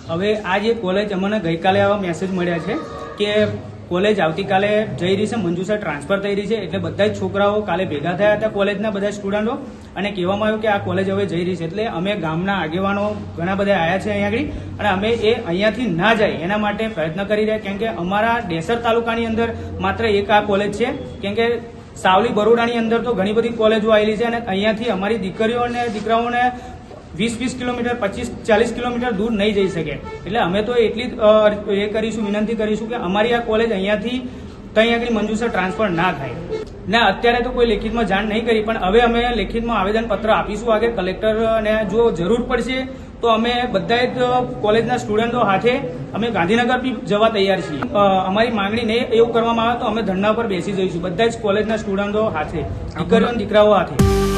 હવે આ જે કોલેજ અમને ગઈકાલે આવા મેસેજ મળ્યા છે કે કોલેજ આવતીકાલે જઈ રહી છે, મંજુસા ટ્રાન્સફર થઈ રહી છે, એટલે બધા જ છોકરાઓ કાલે ભેગા થયા હતા કોલેજના બધા સ્ટુડન્ટો અને કહેવામાં આવ્યું કે આ કોલેજ હવે જઈ રહી છે. એટલે અમે ગામના આગેવાનો ઘણા બધા આવ્યા છે અહીંયા આગળ અને અમે એ અહીંયાથી ના જાય એના માટે પ્રયત્ન કરી રહ્યા, કેમ કે અમારા ડેસર તાલુકાની અંદર માત્ર એક આ કોલેજ છે, કેમ કે સાવલી બરોડાની અંદર તો ઘણી બધી કોલેજો આવેલી છે અને અહીંયાથી અમારી દીકરીઓ અને દીકરાઓને 20-20 કિલોમીટર 25-40 કિલોમીટર દૂર નહીં જઈ શકે. એટલે અમે તો એટલી એ કરીશું, વિનંતી કરીશું કે અમારી આ કોલેજ અહીંયાથી ત્યાં આગળ મંજુસા ટ્રાન્સફર ના થાય. ના અત્યારે તો કોઈ લેખિતમાં જાણ નહીં કરી, પણ હવે અમે લેખિતમાં આવેદનપત્ર આપીશું આગળ કલેક્ટરને. જો જરૂર પડશે તો અમે બધા જ કોલેજના સ્ટુડન્ટો હાથે અમે ગાંધીનગર બી જવા તૈયાર છીએ. અમારી માંગણી નહીં એવું કરવામાં આવે તો અમે ધરણા પર બેસી જઈશું, બધા જ કોલેજના સ્ટુડન્ટો હાથે, દીકરીઓ અને દીકરાઓ હાથે.